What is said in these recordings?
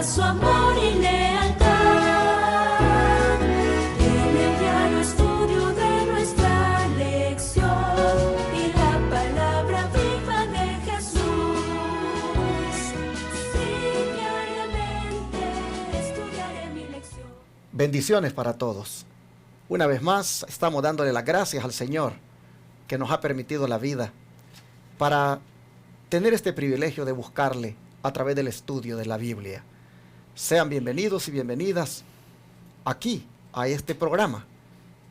su amor y lealtad. En el diario estudio de nuestra lección y la palabra viva de Jesús. Sí, diariamente estudiaré mi lección. Bendiciones para todos. Una vez más, estamos dándole las gracias al Señor que nos ha permitido la vida para tener este privilegio de buscarle a través del estudio de la Biblia. Sean bienvenidos y bienvenidas aquí a este programa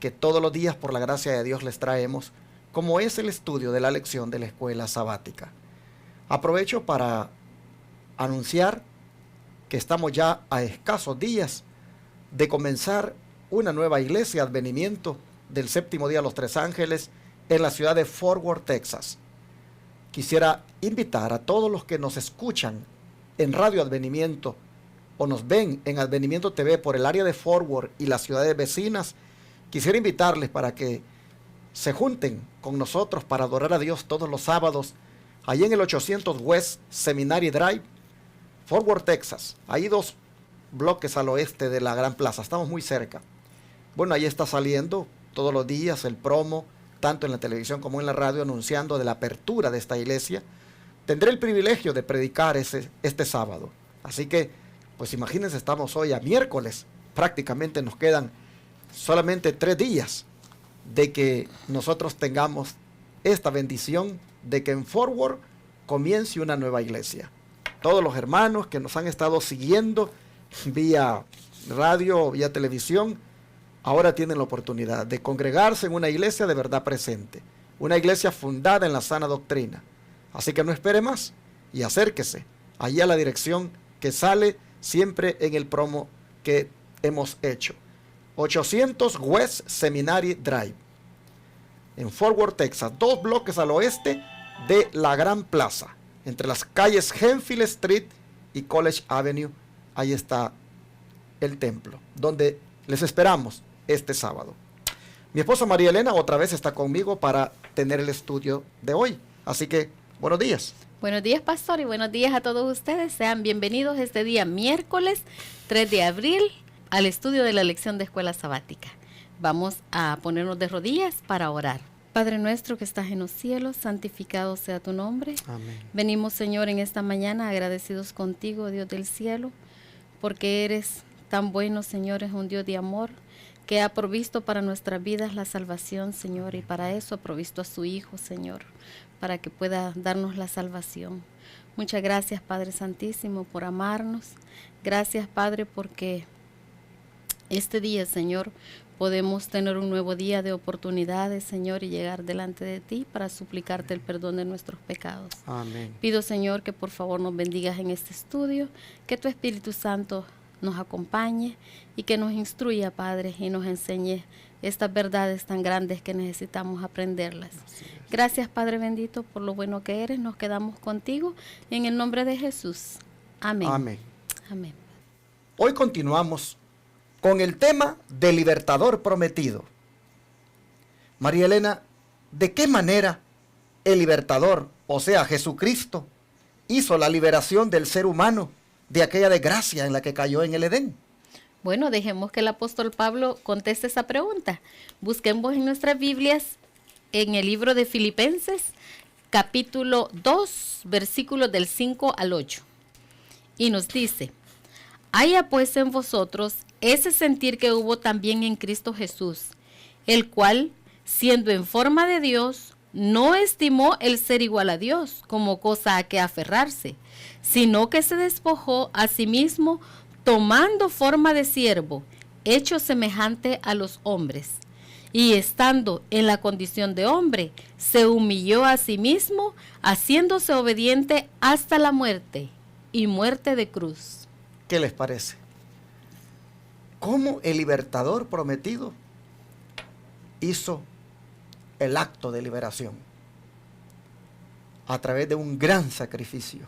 que todos los días por la gracia de Dios les traemos, como es el estudio de la lección de la escuela sabática. Aprovecho para anunciar que estamos ya a escasos días de comenzar una nueva iglesia Advenimiento del Séptimo Día de los Tres Ángeles en la ciudad de Fort Worth, Texas. Quisiera invitar a todos los que nos escuchan en Radio Advenimiento o nos ven en Advenimiento TV por el área de Fort Worth y las ciudades vecinas. Quisiera invitarles para que se junten con nosotros para adorar a Dios todos los sábados, allí en el 800 West Seminary Drive, Fort Worth, Texas. Ahí 2 bloques al oeste de la Gran Plaza, estamos muy cerca. Bueno, ahí está saliendo todos los días el promo, tanto en la televisión como en la radio, anunciando de la apertura de esta iglesia. Tendré el privilegio de predicar este sábado. Así que, pues imagínense, estamos hoy a miércoles. Prácticamente nos quedan solamente 3 días de que nosotros tengamos esta bendición de que en Fort Worth comience una nueva iglesia. Todos los hermanos que nos han estado siguiendo vía radio, vía televisión, ahora tienen la oportunidad de congregarse en una iglesia de verdad presente, una iglesia fundada en la sana doctrina. Así que no espere más y acérquese allí a la dirección que sale siempre en el promo que hemos hecho. 800 West Seminary Drive, en Fort Worth, Texas, 2 bloques al oeste de la Gran Plaza, entre las calles Henfield Street y College Avenue. Ahí está el templo, donde les esperamos este sábado. Mi esposa María Elena otra vez está conmigo para tener el estudio de hoy. Así que, buenos días. Buenos días, pastor, y buenos días a todos ustedes. Sean bienvenidos este día miércoles 3 de abril al estudio de la lección de escuela sabática. Vamos a ponernos de rodillas para orar. Padre nuestro que estás en los cielos, santificado sea tu nombre. Amén. Venimos, Señor, en esta mañana agradecidos contigo, Dios del cielo, porque eres tan bueno, Señor, es un Dios de amor, que ha provisto para nuestras vidas la salvación, Señor, y para eso ha provisto a su Hijo, Señor, para que pueda darnos la salvación. Muchas gracias, Padre Santísimo, por amarnos. Gracias, Padre, porque este día, Señor, podemos tener un nuevo día de oportunidades, Señor, y llegar delante de ti para suplicarte el perdón de nuestros pecados. Amén. Pido, Señor, que por favor nos bendigas en este estudio, que tu Espíritu Santo nos acompañe y que nos instruya, Padre, y nos enseñe estas verdades tan grandes que necesitamos aprenderlas. Gracias, Padre bendito, por lo bueno que eres. Nos quedamos contigo en el nombre de Jesús. Amén. Amén. Amén. Hoy continuamos con el tema del libertador prometido. María Elena, ¿de qué manera el libertador, o sea, Jesucristo, hizo la liberación del ser humano de aquella desgracia en la que cayó en el Edén? Bueno, dejemos que el apóstol Pablo conteste esa pregunta. Busquemos en nuestras Biblias, en el libro de Filipenses, capítulo 2, versículos del 5 al 8. Y nos dice: haya pues en vosotros ese sentir que hubo también en Cristo Jesús, el cual, siendo en forma de Dios, no estimó el ser igual a Dios como cosa a que aferrarse, sino que se despojó a sí mismo, tomando forma de siervo, hecho semejante a los hombres, y estando en la condición de hombre, se humilló a sí mismo, haciéndose obediente hasta la muerte, y muerte de cruz. ¿Qué les parece? ¿Cómo el libertador prometido hizo el acto de liberación? A través de un gran sacrificio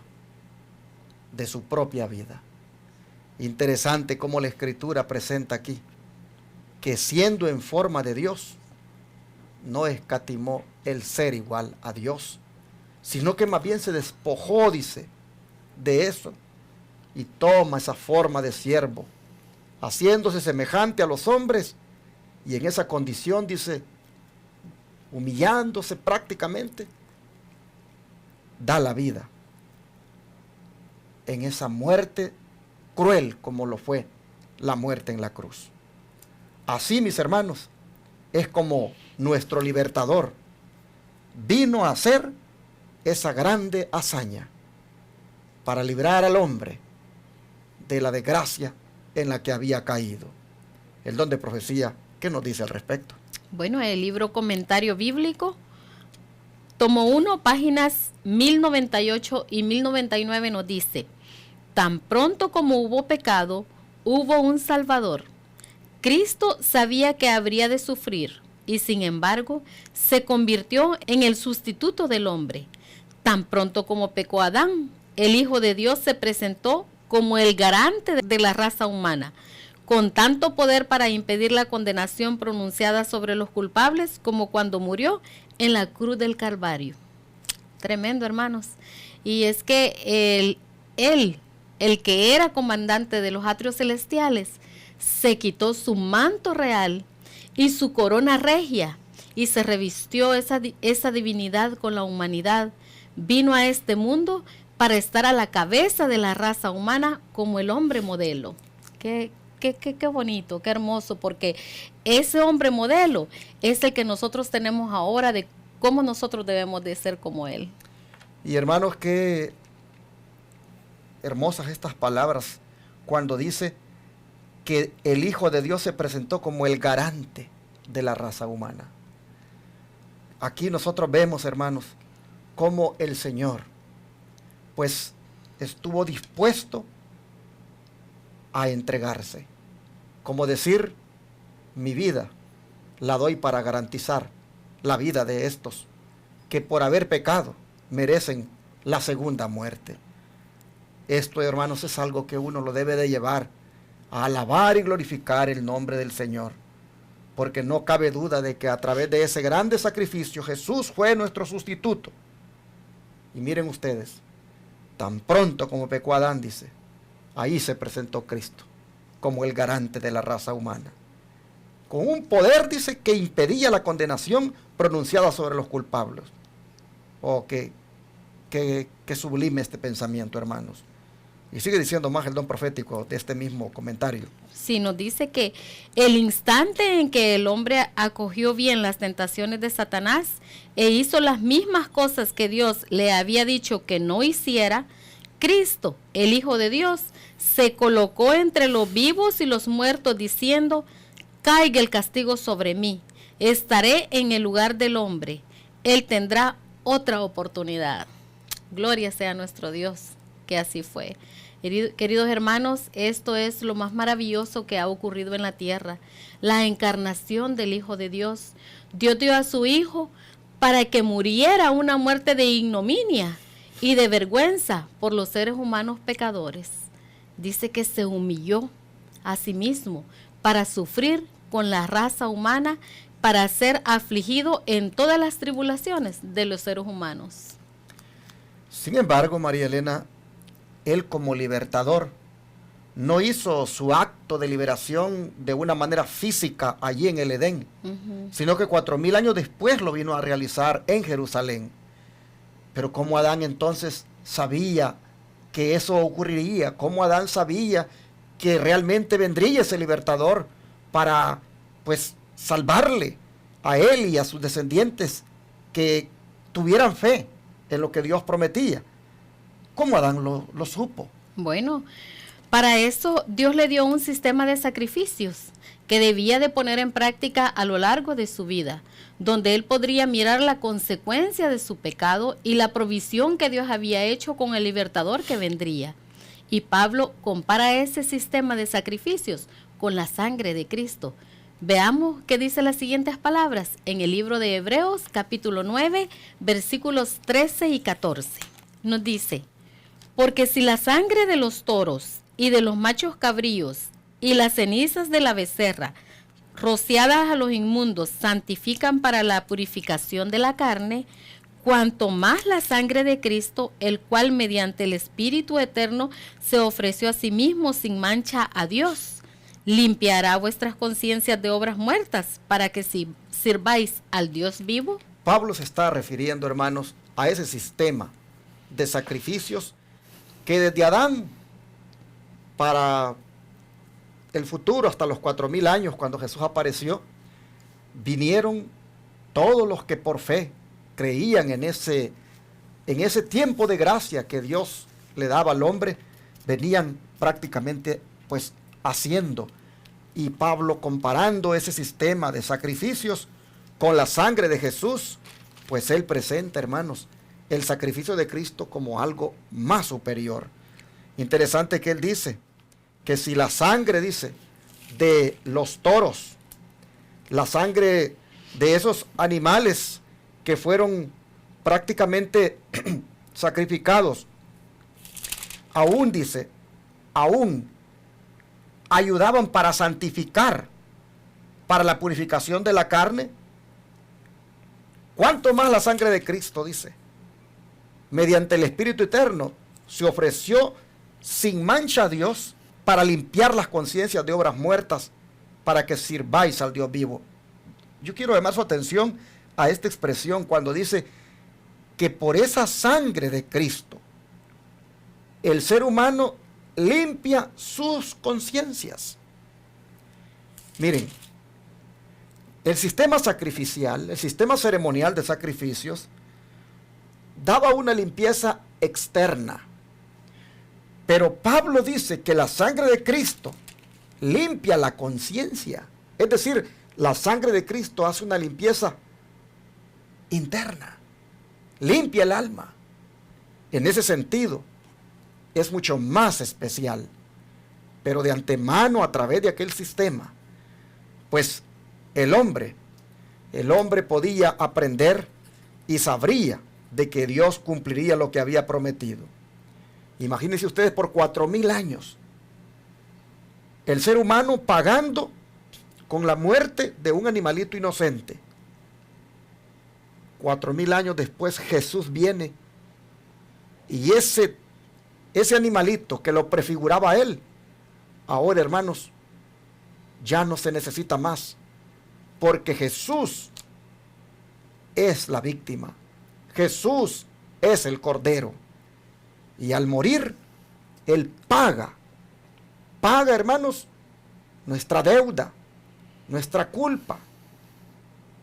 de su propia vida. Interesante cómo la Escritura presenta aquí que siendo en forma de Dios, no escatimó el ser igual a Dios, sino que más bien se despojó, dice, de eso, y toma esa forma de siervo, haciéndose semejante a los hombres, y en esa condición, dice, humillándose prácticamente, da la vida en esa muerte cruel como lo fue la muerte en la cruz. Así, mis hermanos, es como nuestro libertador vino a hacer esa grande hazaña para librar al hombre de la desgracia en la que había caído. El don de profecía, ¿qué nos dice al respecto? Bueno, el libro Comentario Bíblico, tomo 1, páginas 1098 y 1099 nos dice: tan pronto como hubo pecado, hubo un Salvador. Cristo sabía que habría de sufrir y sin embargo se convirtió en el sustituto del hombre. Tan pronto como pecó Adán, el Hijo de Dios se presentó como el garante de la raza humana, con tanto poder para impedir la condenación pronunciada sobre los culpables como cuando murió en la cruz del Calvario. Tremendo, hermanos. Y es que el que era comandante de los atrios celestiales, se quitó su manto real y su corona regia y se revistió esa divinidad con la humanidad. Vino a este mundo para estar a la cabeza de la raza humana como el hombre modelo. Qué bonito, qué hermoso, porque ese hombre modelo es el que nosotros tenemos ahora de cómo nosotros debemos de ser como él. Y hermanos, qué hermosas estas palabras cuando dice que el Hijo de Dios se presentó como el garante de la raza humana. Aquí nosotros vemos, hermanos, cómo el Señor pues estuvo dispuesto a entregarse, como decir, mi vida la doy para garantizar la vida de estos que por haber pecado merecen la segunda muerte. Esto, hermanos, es algo que uno lo debe de llevar a alabar y glorificar el nombre del Señor, porque no cabe duda de que a través de ese grande sacrificio Jesús fue nuestro sustituto. Y miren ustedes, tan pronto como pecó Adán, dice, ahí se presentó Cristo como el garante de la raza humana, con un poder, dice, que impedía la condenación pronunciada sobre los culpables. Oh, qué sublime este pensamiento, hermanos. Y sigue diciendo más el don profético de este mismo comentario. Sí, nos dice que el instante en que el hombre acogió bien las tentaciones de Satanás e hizo las mismas cosas que Dios le había dicho que no hiciera, Cristo, el Hijo de Dios, se colocó entre los vivos y los muertos diciendo, caiga el castigo sobre mí, estaré en el lugar del hombre, él tendrá otra oportunidad. Gloria sea nuestro Dios, que así fue. Queridos hermanos, esto es lo más maravilloso que ha ocurrido en la tierra, la encarnación del Hijo de Dios. Dios dio a su Hijo para que muriera una muerte de ignominia y de vergüenza por los seres humanos pecadores. Dice que se humilló a sí mismo para sufrir con la raza humana, para ser afligido en todas las tribulaciones de los seres humanos. Sin embargo, María Elena, él como libertador no hizo su acto de liberación de una manera física allí en el Edén, sino que 4000 años después lo vino a realizar en Jerusalén. Pero ¿cómo Adán entonces sabía que eso ocurriría? ¿Cómo Adán sabía que realmente vendría ese libertador para, pues, salvarle a él y a sus descendientes que tuvieran fe en lo que Dios prometía? ¿Cómo Adán lo supo? Bueno, para eso Dios le dio un sistema de sacrificios que debía de poner en práctica a lo largo de su vida, donde él podría mirar la consecuencia de su pecado y la provisión que Dios había hecho con el libertador que vendría. Y Pablo compara ese sistema de sacrificios con la sangre de Cristo. Veamos qué dice las siguientes palabras en el libro de Hebreos, capítulo 9, versículos 13 y 14. Nos dice, porque si la sangre de los toros y de los machos cabríos y las cenizas de la becerra, rociadas a los inmundos, santifican para la purificación de la carne, cuanto más la sangre de Cristo, el cual mediante el Espíritu Eterno se ofreció a sí mismo sin mancha a Dios, limpiará vuestras conciencias de obras muertas para que sirváis al Dios vivo. Pablo se está refiriendo, hermanos, a ese sistema de sacrificios que desde Adán para el futuro, hasta los 4000 años, cuando Jesús apareció, vinieron todos los que por fe creían en ese tiempo de gracia que Dios le daba al hombre, venían prácticamente pues haciendo. Y Pablo, comparando ese sistema de sacrificios con la sangre de Jesús, pues él presenta, hermanos, el sacrificio de Cristo como algo más superior. Interesante que él dice que si la sangre, dice, de los toros, la sangre de esos animales que fueron prácticamente sacrificados, aún, dice, aún ayudaban para santificar, para la purificación de la carne, ¿cuánto más la sangre de Cristo, dice, mediante el Espíritu Eterno, se ofreció sin mancha a Dios para limpiar las conciencias de obras muertas, para que sirváis al Dios vivo? Yo quiero llamar su atención a esta expresión cuando dice que por esa sangre de Cristo, el ser humano limpia sus conciencias. Miren, el sistema sacrificial, el sistema ceremonial de sacrificios, daba una limpieza externa. Pero Pablo dice que la sangre de Cristo limpia la conciencia. Es decir, la sangre de Cristo hace una limpieza interna, limpia el alma. En ese sentido, es mucho más especial. Pero de antemano, a través de aquel sistema, pues el hombre podía aprender y sabría de que Dios cumpliría lo que había prometido. Imagínense ustedes, por 4000 años, el ser humano pagando con la muerte de un animalito inocente. 4000 años después Jesús viene y ese animalito que lo prefiguraba a él, ahora, hermanos, ya no se necesita más, porque Jesús es la víctima. Jesús es el Cordero. Y al morir, Él paga, hermanos, nuestra deuda, nuestra culpa.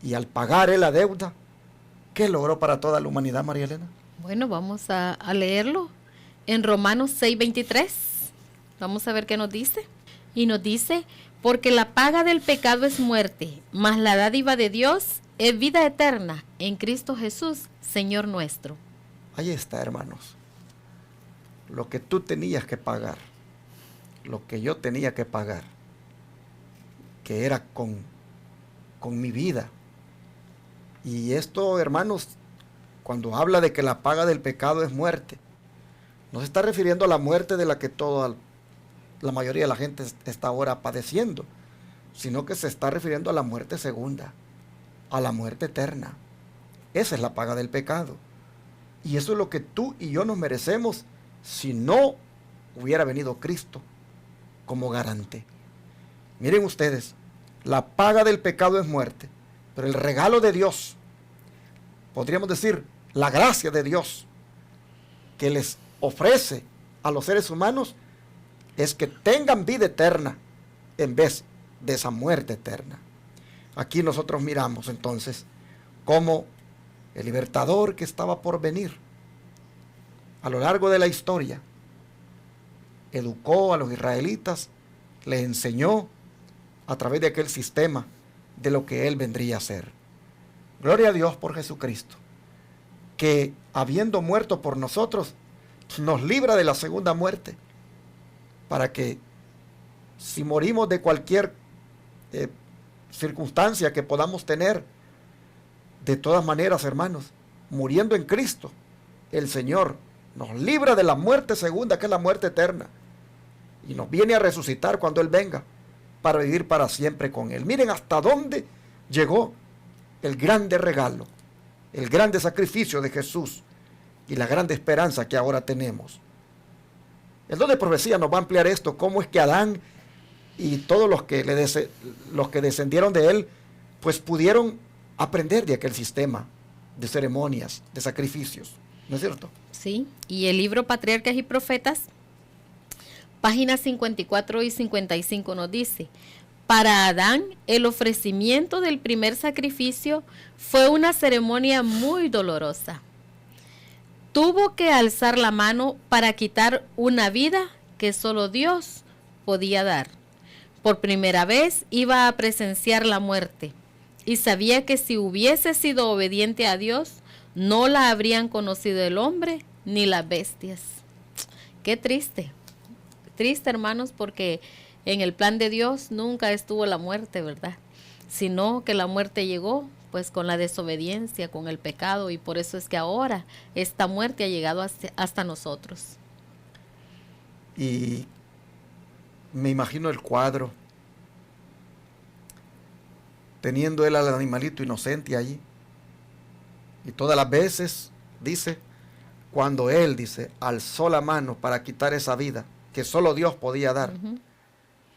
Y al pagar Él la deuda, ¿qué logró para toda la humanidad, María Elena? Bueno, vamos a leerlo en Romanos 6:23. Vamos a ver qué nos dice. Y nos dice: porque la paga del pecado es muerte, mas la dádiva de Dios es vida eterna en Cristo Jesús, Señor nuestro. Ahí está, hermanos. Lo que tú tenías que pagar, lo que yo tenía que pagar, que era con mi vida. Y esto, hermanos, cuando habla de que la paga del pecado es muerte, no se está refiriendo a la muerte de la que la mayoría de la gente está ahora padeciendo, sino que se está refiriendo a la muerte segunda, a la muerte eterna. Esa es la paga del pecado. Y eso es lo que tú y yo nos merecemos si no hubiera venido Cristo como garante. Miren ustedes, la paga del pecado es muerte, pero el regalo de Dios, podríamos decir, la gracia de Dios que les ofrece a los seres humanos, es que tengan vida eterna en vez de esa muerte eterna. Aquí nosotros miramos entonces cómo el libertador que estaba por venir a lo largo de la historia educó a los israelitas, les enseñó a través de aquel sistema de lo que él vendría a ser. Gloria a Dios por Jesucristo, que habiendo muerto por nosotros, nos libra de la segunda muerte, para que si morimos de cualquier circunstancia que podamos tener, de todas maneras, hermanos, muriendo en Cristo, el Señor nos libra de la muerte segunda, que es la muerte eterna, y nos viene a resucitar cuando Él venga, para vivir para siempre con Él. Miren hasta dónde llegó el grande regalo el grande sacrificio de Jesús y la grande esperanza que ahora tenemos. El don de profecía nos va a ampliar esto, cómo es que Adán y todos los que descendieron de él, pues pudieron aprender de aquel sistema de ceremonias, de sacrificios, ¿no es cierto? Sí, y el libro Patriarcas y Profetas, páginas 54 y 55 nos dice: para Adán, el ofrecimiento del primer sacrificio fue una ceremonia muy dolorosa. Tuvo que alzar la mano para quitar una vida que solo Dios podía dar. Por primera vez iba a presenciar la muerte y sabía que si hubiese sido obediente a Dios, no la habrían conocido el hombre ni las bestias. Qué triste, triste, hermanos, porque en el plan de Dios nunca estuvo la muerte, ¿verdad? Sino que la muerte llegó pues con la desobediencia, con el pecado, y por eso es que ahora esta muerte ha llegado hasta nosotros. Y me imagino el cuadro, teniendo él al animalito inocente allí, y todas las veces, dice, cuando él, dice, alzó la mano para quitar esa vida que solo Dios podía dar,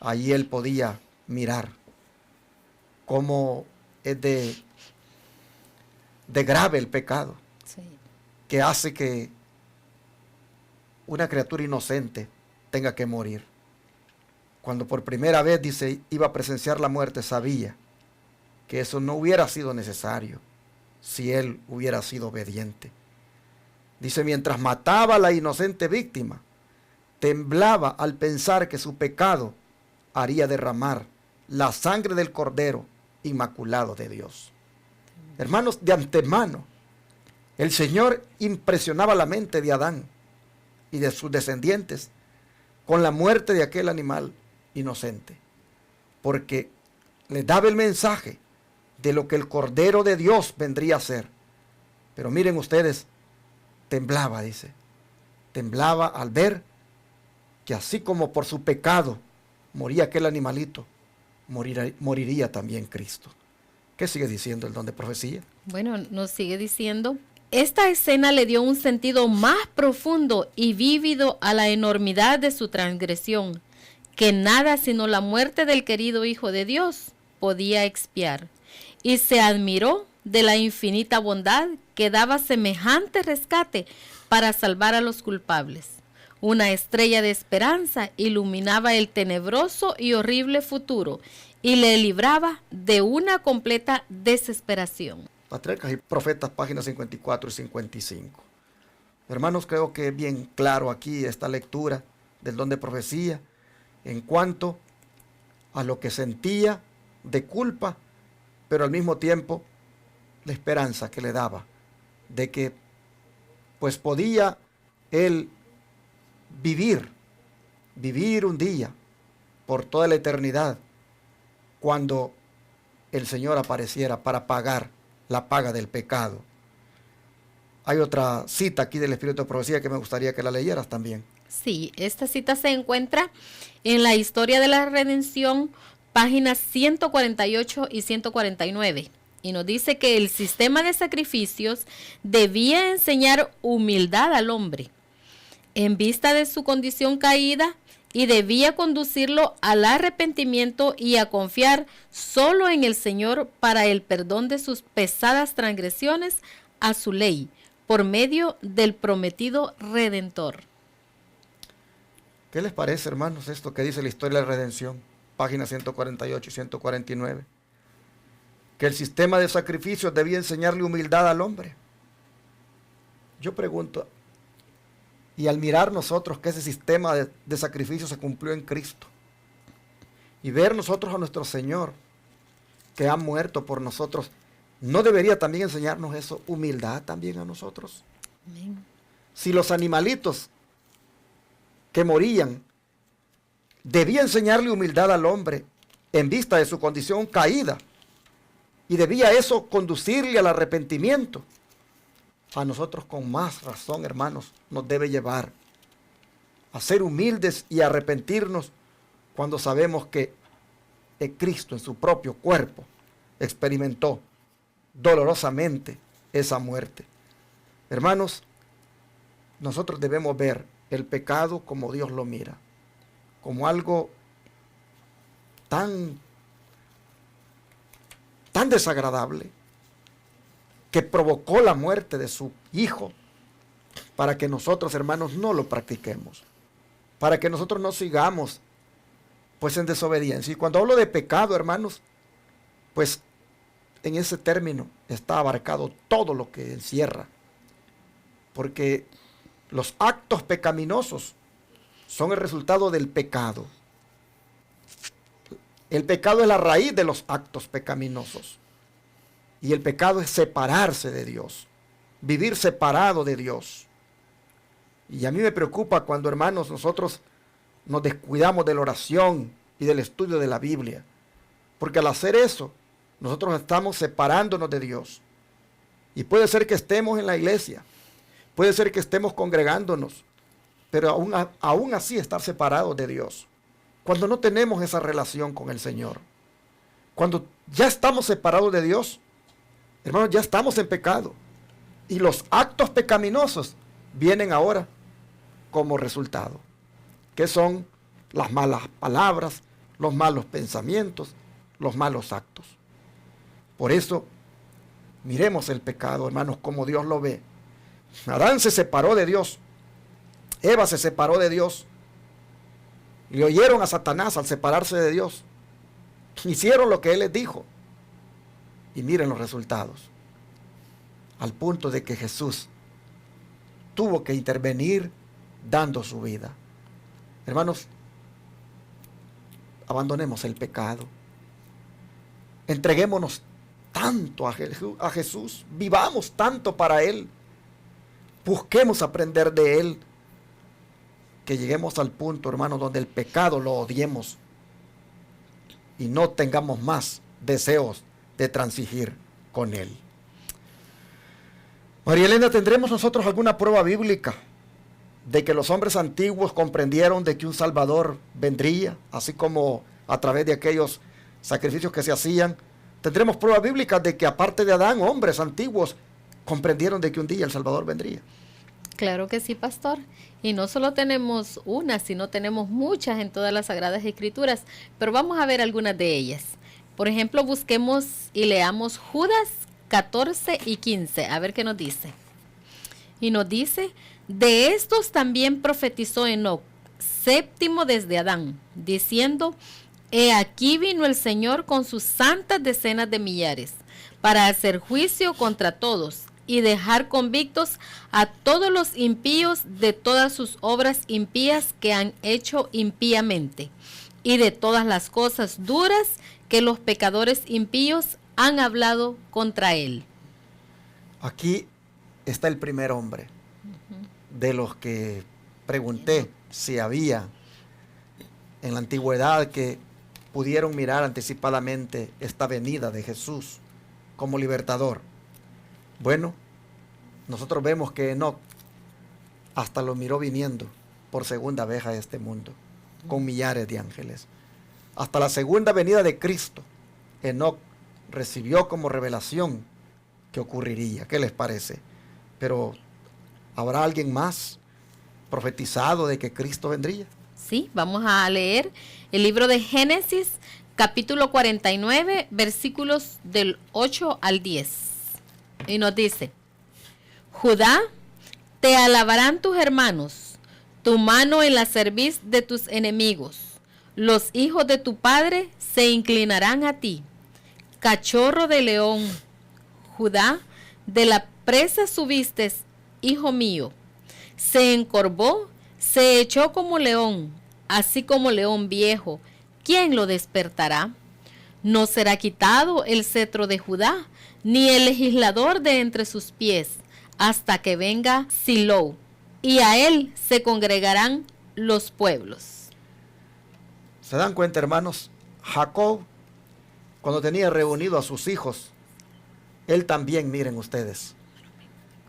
allí él podía mirar cómo es de grave el pecado, Sí. que hace que una criatura inocente tenga que morir. Cuando por primera vez, dice, iba a presenciar la muerte, sabía que eso no hubiera sido necesario si él hubiera sido obediente. Dice, mientras mataba a la inocente víctima, temblaba al pensar que su pecado haría derramar la sangre del Cordero Inmaculado de Dios. Hermanos, de antemano, el Señor impresionaba la mente de Adán y de sus descendientes con la muerte de aquel animal inocente, porque les daba el mensaje de lo que el Cordero de Dios vendría a ser. Pero miren ustedes, temblaba, dice, temblaba al ver que así como por su pecado moría aquel animalito, moriría también Cristo. ¿Qué sigue diciendo el don de profecía? Bueno, nos sigue diciendo: esta escena le dio un sentido más profundo y vívido a la enormidad de su transgresión, que nada sino la muerte del querido Hijo de Dios podía expiar, y se admiró de la infinita bondad que daba semejante rescate para salvar a los culpables. Una estrella de esperanza iluminaba el tenebroso y horrible futuro y le libraba de una completa desesperación. Patriarcas y Profetas, páginas 54 y 55. Hermanos, creo que es bien claro aquí esta lectura del don de profecía en cuanto a lo que sentía de culpa, pero al mismo tiempo la esperanza que le daba de que pues podía él vivir un día por toda la eternidad cuando el Señor apareciera para pagar la paga del pecado. Hay otra cita aquí del Espíritu de Profecía que me gustaría que la leyeras también. Sí, esta cita se encuentra en la Historia de la Redención, páginas 148 y 149. Y nos dice que el sistema de sacrificios debía enseñar humildad al hombre en vista de su condición caída, y debía conducirlo al arrepentimiento y a confiar solo en el Señor para el perdón de sus pesadas transgresiones a su ley, por medio del prometido Redentor. ¿Qué les parece, hermanos, esto que dice la Historia de la Redención, páginas 148 y 149? Que el sistema de sacrificios debía enseñarle humildad al hombre. Yo pregunto, y al mirar nosotros que ese sistema de sacrificio se cumplió en Cristo, y ver nosotros a nuestro Señor que ha muerto por nosotros, ¿no debería también enseñarnos eso, humildad también a nosotros? Amén. Si los animalitos que morían debía enseñarle humildad al hombre en vista de su condición caída, y debía eso conducirle al arrepentimiento, a nosotros con más razón, hermanos, nos debe llevar a ser humildes y arrepentirnos cuando sabemos que Cristo en su propio cuerpo experimentó dolorosamente esa muerte. Hermanos, nosotros debemos ver el pecado como Dios lo mira, como algo tan desagradable, que provocó la muerte de su Hijo, para que nosotros, hermanos, no lo practiquemos, para que nosotros no sigamos pues en desobediencia. Y cuando hablo de pecado, hermanos, pues en ese término está abarcado todo lo que encierra, porque los actos pecaminosos son el resultado del pecado. El pecado es la raíz de los actos pecaminosos. Y el pecado es separarse de Dios, vivir separado de Dios. Y a mí me preocupa cuando, hermanos, nosotros nos descuidamos de la oración y del estudio de la Biblia. Porque al hacer eso, nosotros estamos separándonos de Dios. Y puede ser que estemos en la iglesia, puede ser que estemos congregándonos, pero aún así estar separados de Dios. Cuando no tenemos esa relación con el Señor, cuando ya estamos separados de Dios, hermanos, ya estamos en pecado. Y los actos pecaminosos vienen ahora como resultado, que son las malas palabras, los malos pensamientos, los malos actos. Por eso, miremos el pecado, hermanos, como Dios lo ve. Adán se separó de Dios, Eva se separó de Dios, le oyeron a Satanás al separarse de Dios, hicieron lo que él les dijo, y miren los resultados, al punto de que Jesús tuvo que intervenir dando su vida. Hermanos, abandonemos el pecado, entreguémonos tanto a Jesús, vivamos tanto para Él, busquemos aprender de Él, que lleguemos al punto, hermanos, donde el pecado lo odiemos y no tengamos más deseos de transigir con Él. María Elena, ¿tendremos nosotros alguna prueba bíblica de que los hombres antiguos comprendieron de que un Salvador vendría, así como a través de aquellos sacrificios que se hacían? ¿Tendremos pruebas bíblicas de que aparte de Adán, hombres antiguos comprendieron de que un día el Salvador vendría? Claro que sí, pastor. Y no solo tenemos una, sino tenemos muchas en todas las Sagradas Escrituras, pero vamos a ver algunas de ellas. Por ejemplo, busquemos y leamos Judas 14 y 15, a ver qué nos dice. Y nos dice: de estos también profetizó Enoc, séptimo desde Adán, diciendo: he aquí vino el Señor con sus santas decenas de millares, para hacer juicio contra todos, y dejar convictos a todos los impíos de todas sus obras impías que han hecho impíamente, y de todas las cosas duras que los pecadores impíos han hablado contra él. Aquí está el primer hombre de los que pregunté si había en la antigüedad que pudieron mirar anticipadamente esta venida de Jesús como libertador. Bueno, nosotros vemos que Enoc hasta lo miró viniendo por segunda vez a este mundo, con millares de ángeles. Hasta la segunda venida de Cristo, Enoc recibió como revelación que ocurriría. ¿Qué les parece? Pero, ¿habrá alguien más profetizado de que Cristo vendría? Sí, vamos a leer el libro de Génesis, capítulo 49, versículos del 8 al 10. Y nos dice: Judá, te alabarán tus hermanos, tu mano en la cerviz de tus enemigos. Los hijos de tu padre se inclinarán a ti. Cachorro de león, Judá, de la presa subiste, hijo mío. Se encorvó, se echó como león, así como león viejo. ¿Quién lo despertará? No será quitado el cetro de Judá, ni el legislador de entre sus pies, hasta que venga Silo, y a él se congregarán los pueblos. ¿Se dan cuenta, hermanos? Jacob, cuando tenía reunido a sus hijos, él también, miren ustedes,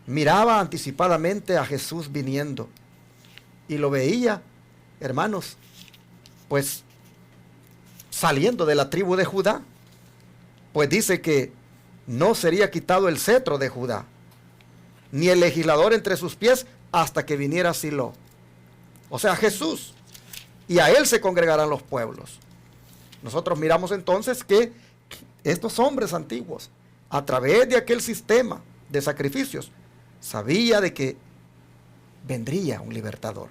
miraba anticipadamente a Jesús viniendo y lo veía, hermanos, pues saliendo de la tribu de Judá. Pues dice que no sería quitado el cetro de Judá, ni el legislador entre sus pies, hasta que viniera Silo. O sea, Jesús. Y a él se congregarán los pueblos. Nosotros miramos entonces que estos hombres antiguos, a través de aquel sistema de sacrificios, sabía de que vendría un libertador.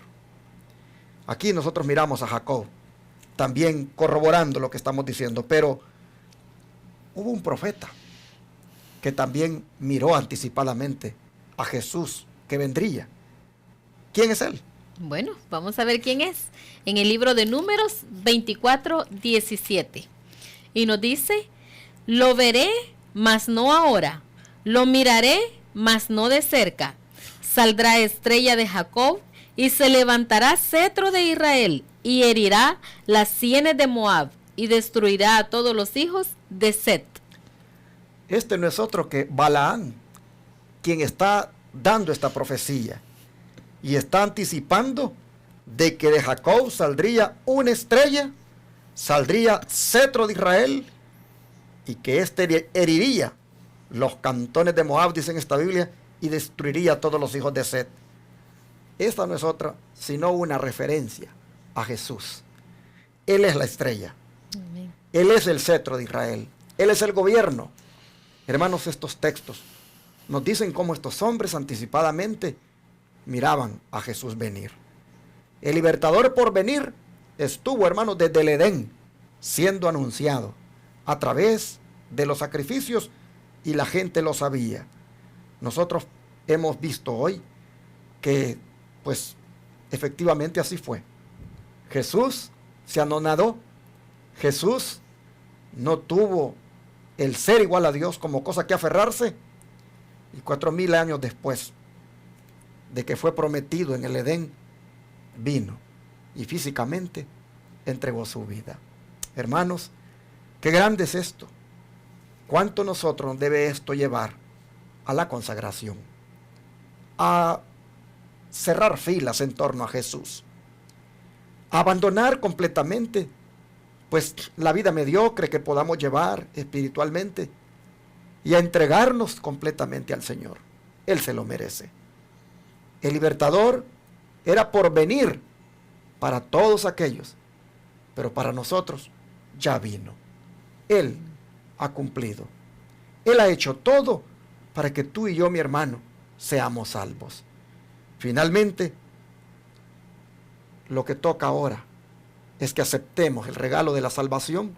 Aquí nosotros miramos a Jacob, también corroborando lo que estamos diciendo, pero hubo un profeta que también miró anticipadamente a Jesús que vendría. ¿Quién es él? Bueno, vamos a ver quién es. En el libro de Números 24:17. Y nos dice: lo veré, mas no ahora. Lo miraré, mas no de cerca. Saldrá estrella de Jacob y se levantará cetro de Israel y herirá las sienes de Moab y destruirá a todos los hijos de Set. Este no es otro que Balaán, quien está dando esta profecía y está anticipando de que de Jacob saldría una estrella, saldría cetro de Israel y que éste heriría los cantones de Moab, dice en esta Biblia, y destruiría a todos los hijos de Set. Esta no es otra sino una referencia a Jesús. Él es la estrella. Amén. Él es el cetro de Israel. Él es el gobierno. Hermanos, estos textos nos dicen cómo estos hombres anticipadamente miraban a Jesús venir. El libertador por venir estuvo, hermanos, desde el Edén, siendo anunciado a través de los sacrificios, y la gente lo sabía. Nosotros hemos visto hoy que, pues, efectivamente así fue. Jesús se anonadó. Jesús no tuvo el ser igual a Dios como cosa que aferrarse, y 4000 años después de que fue prometido en el Edén, vino y físicamente entregó su vida. Hermanos, qué grande es esto. ¿Cuánto nosotros nos debe esto llevar a la consagración? A cerrar filas en torno a Jesús. A abandonar completamente, pues, la vida mediocre que podamos llevar espiritualmente, y a entregarnos completamente al Señor. Él se lo merece. El libertador era por venir para todos aquellos, pero para nosotros ya vino. Él ha cumplido. Él ha hecho todo para que tú y yo, mi hermano, seamos salvos. Finalmente, lo que toca ahora es que aceptemos el regalo de la salvación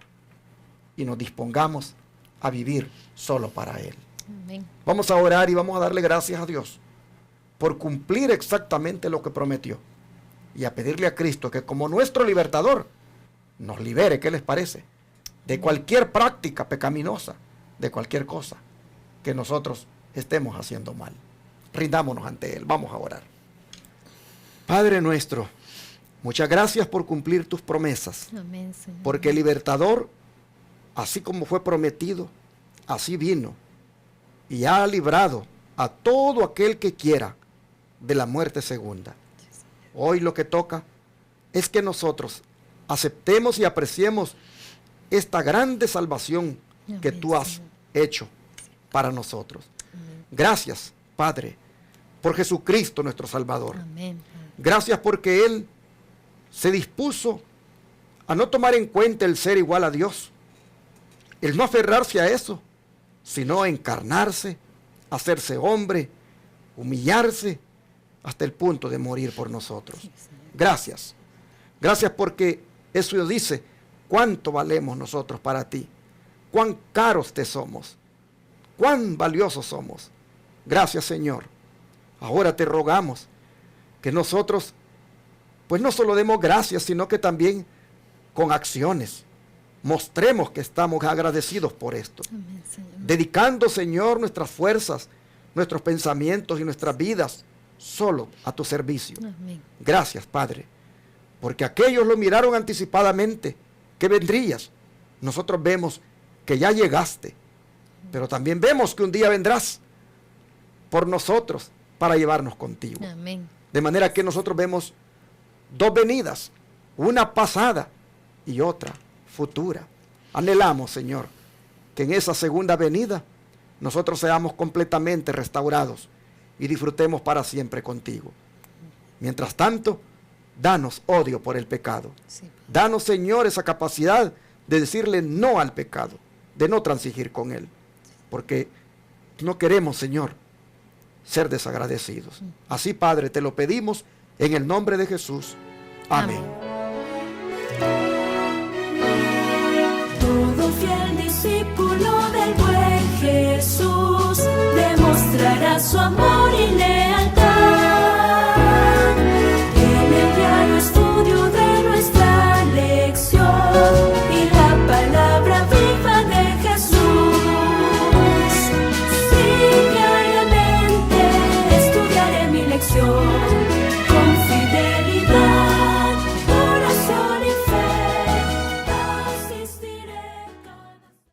y nos dispongamos a vivir solo para Él. Amén. Vamos a orar y vamos a darle gracias a Dios por cumplir exactamente lo que prometió, y a pedirle a Cristo que, como nuestro libertador, nos libere, ¿qué les parece?, de cualquier práctica pecaminosa, de cualquier cosa que nosotros estemos haciendo mal. Rindámonos ante Él. Vamos a orar. Padre nuestro, muchas gracias por cumplir tus promesas. Amén, Señor. Porque el libertador, así como fue prometido, así vino y ha librado a todo aquel que quiera de la muerte segunda. Hoy lo que toca es que nosotros aceptemos y apreciemos esta grande salvación que Amén, tú has Señor. hecho para nosotros. Amén. Gracias, Padre, por Jesucristo nuestro Salvador. Amén. Gracias porque Él se dispuso a no tomar en cuenta el ser igual a Dios, el no aferrarse a eso, sino a encarnarse, hacerse hombre, humillarse hasta el punto de morir por nosotros. Gracias. Gracias porque eso dice cuánto valemos nosotros para ti, cuán caros te somos, cuán valiosos somos. Gracias, Señor. Ahora te rogamos que nosotros, pues, no solo demos gracias, sino que también con acciones mostremos que estamos agradecidos por esto. Amén, Señor. Dedicando, Señor, nuestras fuerzas, nuestros pensamientos y nuestras vidas solo a tu servicio. Amén. Gracias, Padre, porque aquellos lo miraron anticipadamente, que vendrías. Nosotros vemos que ya llegaste, pero también vemos que un día vendrás por nosotros para llevarnos contigo. Amén. De manera que nosotros vemos dos venidas, una pasada y otra futura. Anhelamos, Señor, que en esa segunda venida nosotros seamos completamente restaurados y disfrutemos para siempre contigo. Mientras tanto, danos odio por el pecado. Sí. Danos, Señor, esa capacidad de decirle no al pecado, de no transigir con él, porque no queremos, Señor, ser desagradecidos. Así, Padre, te lo pedimos en el nombre de Jesús. Amén. Todo fiel discípulo del buen Jesús demostrará su amor